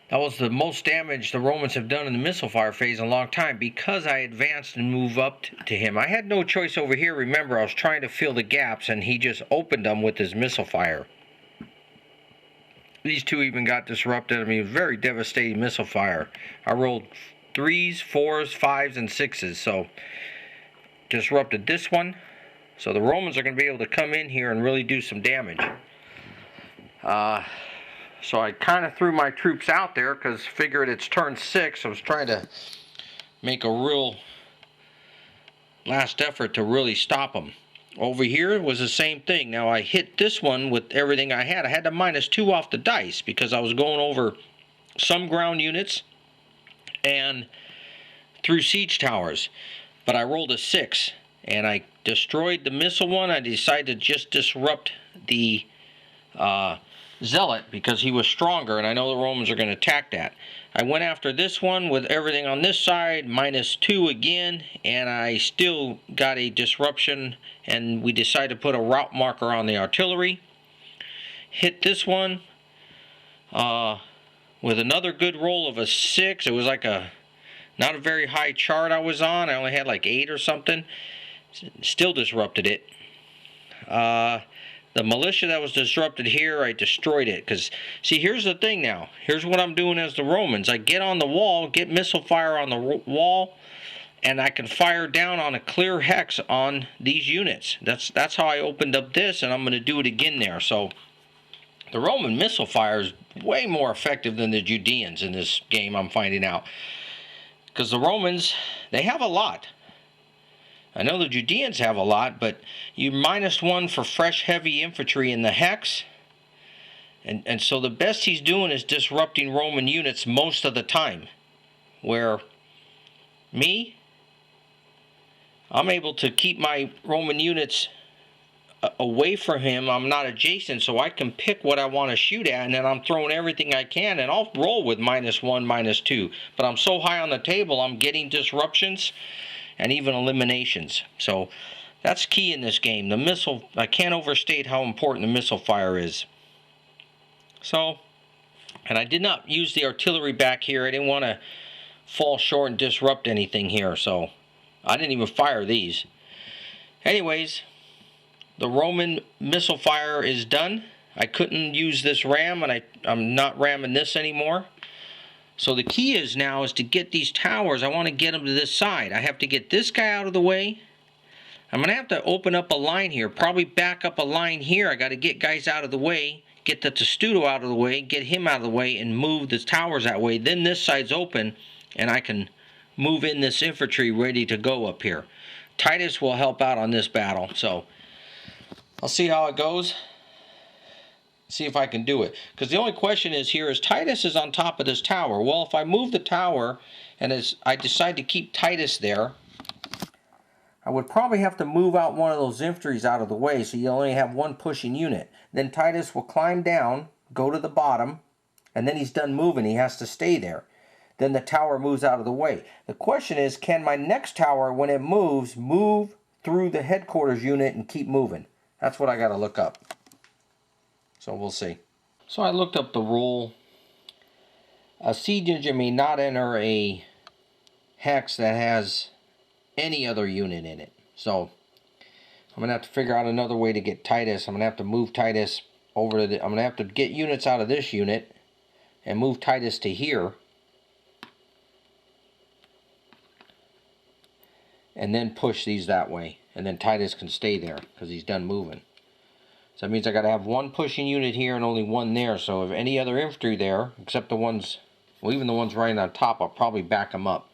That was the most damage the Romans have done in the missile fire phase in a long time because I advanced and moved up to him. I had no choice over here. Remember, I was trying to fill the gaps and he just opened them with his missile fire. These 2 even got disrupted. I mean, very devastating missile fire. I rolled 3s, 4s, 5s, and 6s. So, disrupted this one. So the Romans are going to be able to come in here and really do some damage. So I kind of threw my troops out there because figured it's turn 6. I was trying to make a real last effort to really stop them. Over here was the same thing. Now I hit this one with everything I had. I had to -2 off the dice because I was going over some ground units and through siege towers. But I rolled a 6 and I destroyed the missile one. I decided to just disrupt the zealot because he was stronger and I know the Romans are going to attack that. I went after this one with everything on this side, -2 again, and I still got a disruption, and we decided to put a route marker on the artillery. Hit this one with another good roll of a 6. It was like not a very high chart I was on. I only had like 8 or something. Still disrupted it. The militia that was disrupted here, I destroyed it. Because, see, here's the thing now. Here's what I'm doing as the Romans. I get on the wall, get missile fire on the wall, and I can fire down on a clear hex on these units. That's how I opened up this, and I'm going to do it again there. So, the Roman missile fire is way more effective than the Judeans in this game, I'm finding out. Because the Romans, they have a lot. I know the Judeans have a lot, but you -1 for fresh heavy infantry in the hex. And so the best he's doing is disrupting Roman units most of the time. Where me, I'm able to keep my Roman units away from him. I'm not adjacent, so I can pick what I want to shoot at, and then I'm throwing everything I can, and I'll roll with -1, -2. But I'm so high on the table, I'm getting disruptions and even eliminations. So that's key in this game. The missile, I can't overstate how important the missile fire is. So, and I did not use the artillery back here. I didn't want to fall short and disrupt anything here, so I didn't even fire these. Anyways, the Roman missile fire is done. I couldn't use this ram, and I'm not ramming this anymore. So the key is now is to get these towers. I want to get them to this side. I have to get this guy out of the way. I'm going to have to open up a line here. Probably back up a line here. I got to get guys out of the way. Get the Testudo out of the way. Get him out of the way and move the towers that way. Then this side's open and I can move in this infantry ready to go up here. Titus will help out on this battle. So I'll see how it goes. See if I can do it. Because the only question is here is Titus is on top of this tower. Well, if I move the tower and as I decide to keep Titus there, I would probably have to move out one of those infantries out of the way so you only have one pushing unit. Then Titus will climb down, go to the bottom, and then he's done moving. He has to stay there. Then the tower moves out of the way. The question is, can my next tower, when it moves, move through the headquarters unit and keep moving? That's what I got to look up. So we'll see. So I looked up the rule A Seed Engine may not enter a hex that has any other unit in it. So I'm gonna have to figure out another way to get Titus. I'm gonna have to move Titus over to the, I'm gonna have to get units out of this unit and move Titus to here, and then push these that way, and then Titus can stay there because he's done moving. So that means I gotta have one pushing unit here and only one there. So if any other infantry there, except the ones, well, even the ones right on top, I'll probably back them up,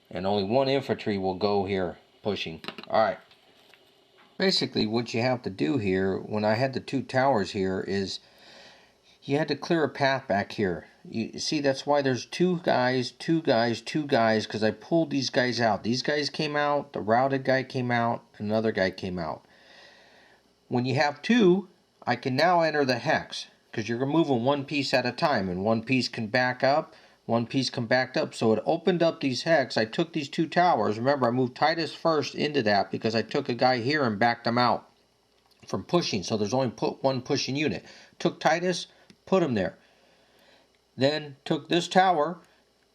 and only one infantry will go here pushing. All right. Basically, what you have to do here, when I had the two towers here, is you had to clear a path back here. You see, that's why there's two guys, because I pulled these guys out. These guys came out, the routed guy came out, another guy came out. When you have two, I can now enter the hex, because you're moving one piece at a time, and one piece can back up, one piece can back up. So it opened up these hex. I took these two towers. Remember, I moved Titus first into that because I took a guy here and backed him out from pushing. So there's only one pushing unit. Took Titus, put him there. Then took this tower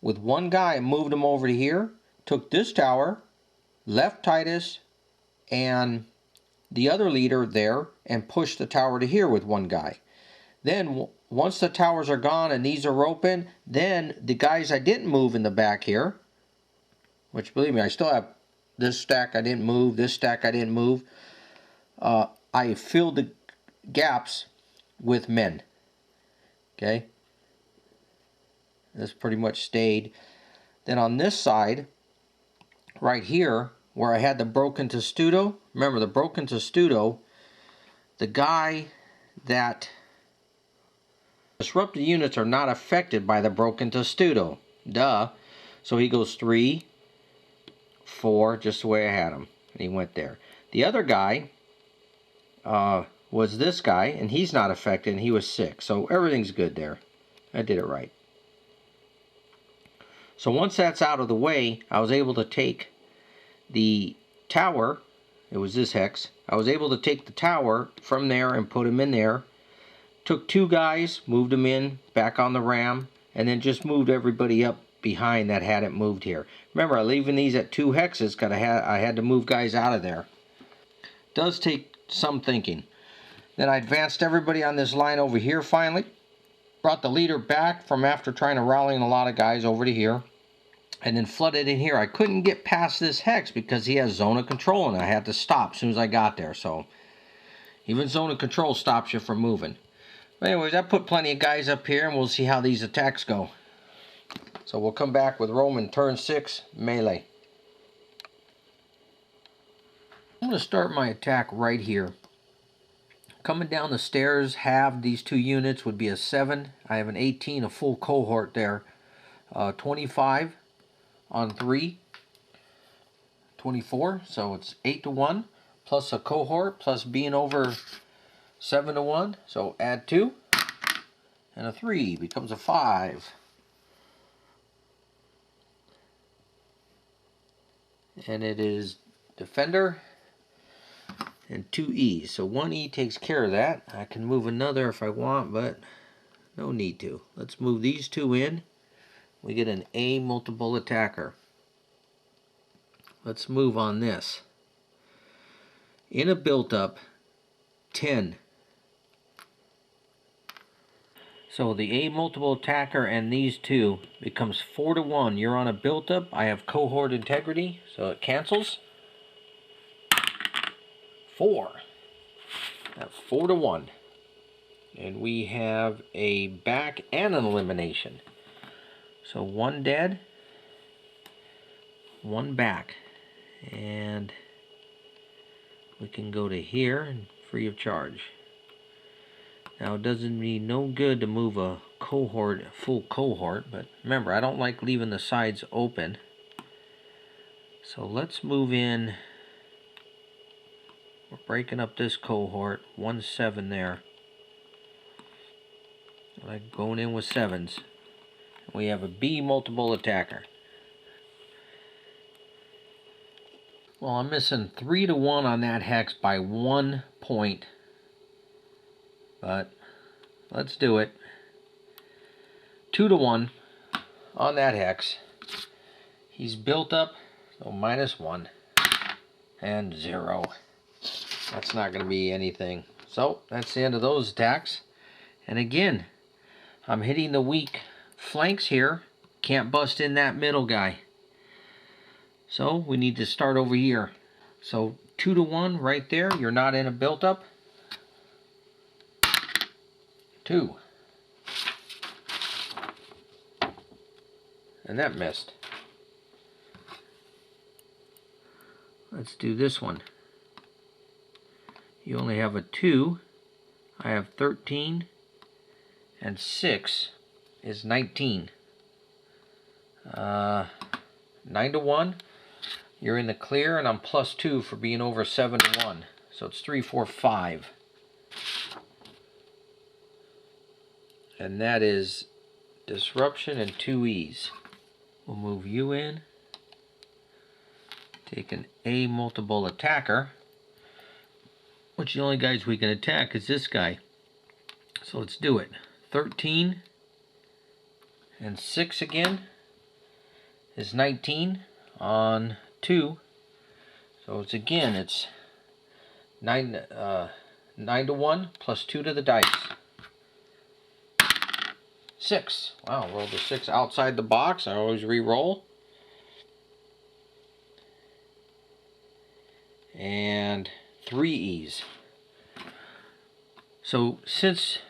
with one guy and moved him over to here. Took this tower, left Titus and the other leader there, and pushed the tower to here with one guy. Then once the towers are gone and these are open, then the guys I didn't move in the back here, which believe me, I still have this stack I didn't move, this stack I didn't move, I filled the gaps with men. Okay, this pretty much stayed. Then on this side, right here, where I had the broken testudo, remember the broken testudo, the guy that disrupted units are not affected by the broken testudo. Duh. So he goes 3, 4, just the way I had him. And he went there. The other guy was this guy, and he's not affected, and he was 6. So everything's good there. I did it right. So once that's out of the way, I was able to take the tower. It was this hex. I was able to take the tower from there and put him in there. Took 2 guys, moved them in, back on the ram, and then just moved everybody up behind that hadn't moved here. Remember, I'm leaving these at 2 hexes because I had to move guys out of there. Does take some thinking. Then I advanced everybody on this line over here finally. Brought the leader back from after trying to rally a lot of guys over to here. And then flooded in here. I couldn't get past this hex because he has zone of control, and I had to stop as soon as I got there. So even zone of control stops you from moving. But anyways, I put plenty of guys up here, and we'll see how these attacks go. So we'll come back with Roman turn 6 melee. I'm going to start my attack right here. Coming down the stairs, halve these 2 units would be a 7. I have an 18, a full cohort there. 25 on 3. 24, so it's 8 to 1. Plus a cohort, plus being over 7 to 1. So add 2. And a 3 becomes a 5. And it is defender and 2 E's. So 1 E takes care of that. I can move another if I want, but no need to. Let's move these 2 in. We get an A multiple attacker. Let's move on this. In a built-up, 10. So the A multiple attacker and these 2 becomes 4 to 1. You're on a built-up. I have cohort integrity, so it cancels. 4. That's 4 to 1. And we have a back and an elimination. So 1 dead, 1 back. And we can go to here and free of charge. Now it doesn't mean no good to move a cohort, a full cohort, but remember, I don't like leaving the sides open. So let's move in. We're breaking up this cohort, 1-7 there. Like going in with 7s. We have a B multiple attacker. Well, I'm missing 3 to 1 on that hex by 1 point. But let's do it. 2 to 1. on that hex. He's built up, so -1 and 0. That's not going to be anything. So that's the end of those attacks. And again, I'm hitting the weak flanks here. Can't bust in that middle guy. So we need to start over here. So 2 to 1 right there. You're not in a built up. 2. And that missed. Let's do this one. You only have a 2. I have 13. And 6 is 19. 9 to 1. You're in the clear, and I'm +2 for being over 7 to 1. So it's 3, 4, 5. And that is disruption and 2 E's. We'll move you in. Take an A multiple attacker. Which the only guys we can attack is this guy. So let's do it. 13 and 6 again is 19 on 2. So it's again, it's 9 to 1 +2 to the dice. 6. Wow, rolled a 6 outside the box. I always re-roll. And 3 E's. So since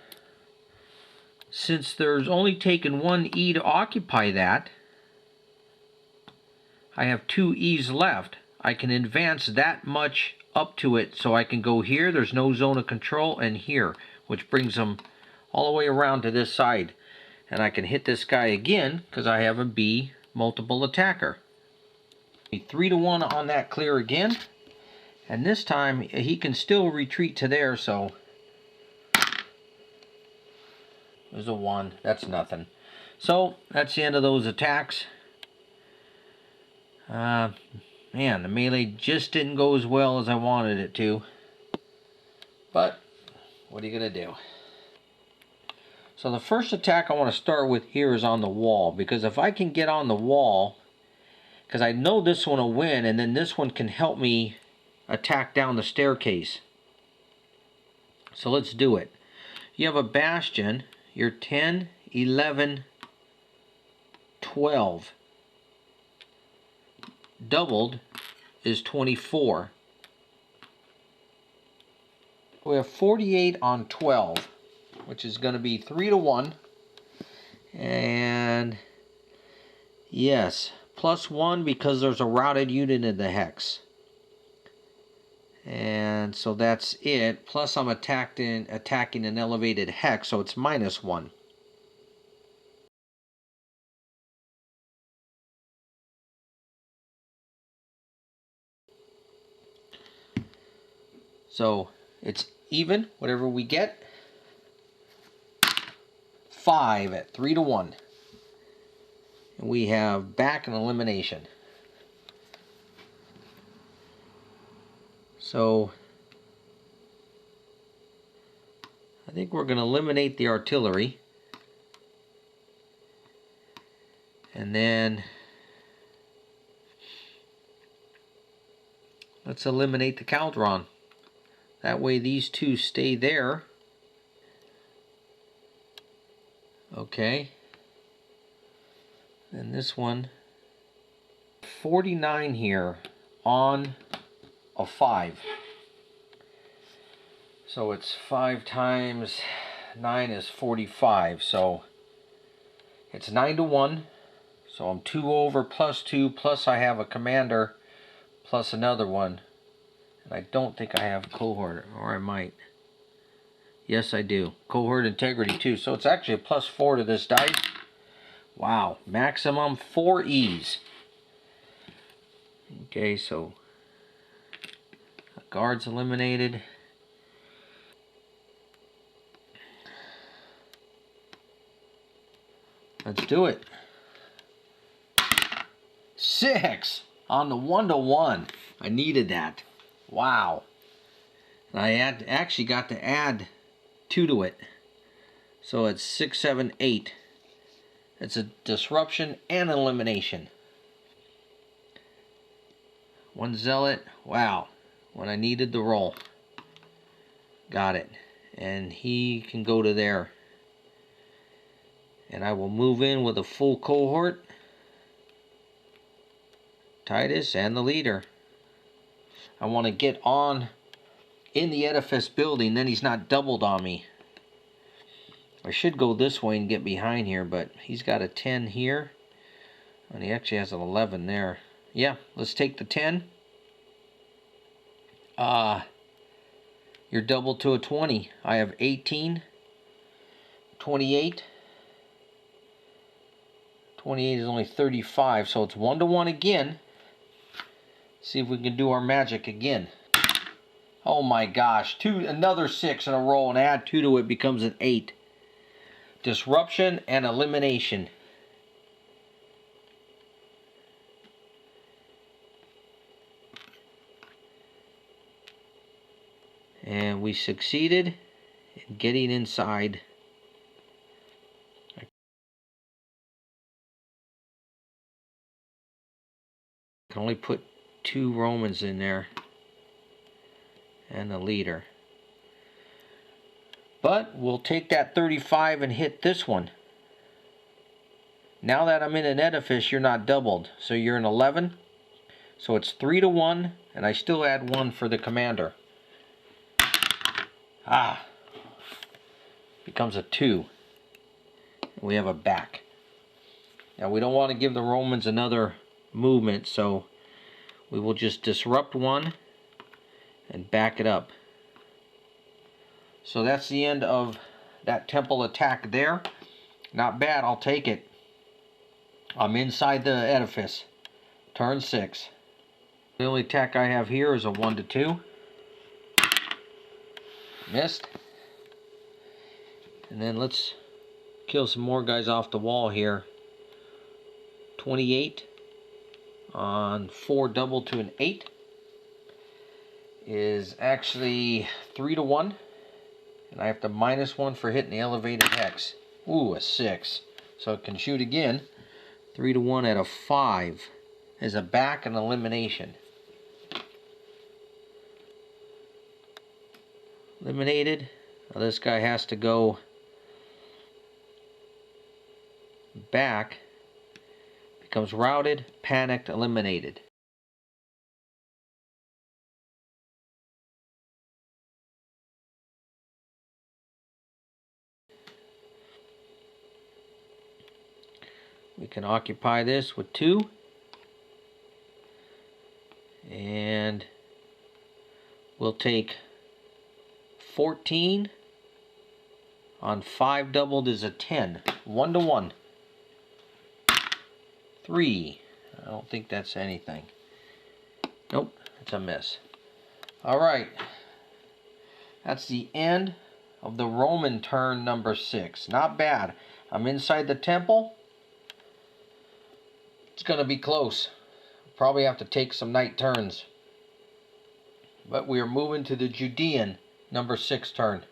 there's only taken 1 E to occupy that, I have 2 E's left. I can advance that much up to it, so I can go here, there's no zone of control, and here, which brings them all the way around to this side. And I can hit this guy again, because I have a B multiple attacker. 3 to 1 on that clear again. And this time, he can still retreat to there, so... There's a 1. That's nothing. So, that's the end of those attacks. Man, the melee just didn't go as well as I wanted it to. But, what are you going to do? So the first attack I want to start with here is on the wall. Because if I can get on the wall, because I know this one will win, and then this one can help me attack down the staircase. So let's do it. You have a bastion. You're 10, 11, 12. Doubled is 24. We have 48 on 12, which is going to be 3 to 1. And yes, +1 because there's a routed unit in the hex. And so that's it. Plus I'm attacking an elevated hex, so it's -1. So it's even, whatever we get. 5 at 3 to 1. And we have back and elimination. So I think we're going to eliminate the artillery. And then let's eliminate the Caldron. That way these two stay there. Okay. And this one, 49 here on a 5. So it's 5 times 9 is 45. So it's 9 to 1. So I'm 2 over +2, plus I have a commander plus another one. And I don't think I have cohort, or I might. Yes, I do. Cohort integrity too. So it's actually a +4 to this dice. Wow, maximum 4 E's. Okay, so guards eliminated. Let's do it. 6 on the 1 to 1. I needed that. Wow. And I actually got to add 2 to it. So it's 6, 7, 8. It's a disruption and elimination. One zealot. Wow. When I needed the roll. Got it. And he can go to there. And I will move in with a full cohort. Titus and the leader. I want to get on in the edifice building, then he's not doubled on me. I should go this way and get behind here, but he's got a 10 here. And he actually has an 11 there. Yeah, let's take the 10. You're doubled to a 20. I have 18. 28. 28 is only 35, so it's 1-to-1 again. See if we can do our magic again. Oh my gosh, another 6 in a row, and add 2 to it becomes an 8. Disruption and elimination. And we succeeded in getting inside. I can only put 2 Romans in there. And the leader. But we'll take that 35 and hit this one. Now that I'm in an edifice, you're not doubled. So you're an 11. So it's 3-to-1, and I still add 1 for the commander. Becomes a 2. And we have a back. Now we don't want to give the Romans another movement, so we will just disrupt 1 and back it up. So that's the end of that temple attack there. Not bad, I'll take it. I'm inside the edifice. Turn 6. The only attack I have here is a 1-to-2. Missed. And then let's kill some more guys off the wall here. 28 on 4 double to an 8. Is actually 3-to-1, and I have to -1 for hitting the elevated hex. Ooh, a 6. So it can shoot again. 3-to-1 at a 5 is a back and elimination. Eliminated. Now this guy has to go back. Becomes routed, panicked, eliminated. We can occupy this with 2. And we'll take 14 on 5 doubled is a 10. 1-to-1. 3. I don't think that's anything. Nope, it's a miss. Alright. That's the end of the Roman turn number 6. Not bad. I'm inside the temple. It's going to be close. Probably have to take some night turns. But we are moving to the Judean number 6 turn.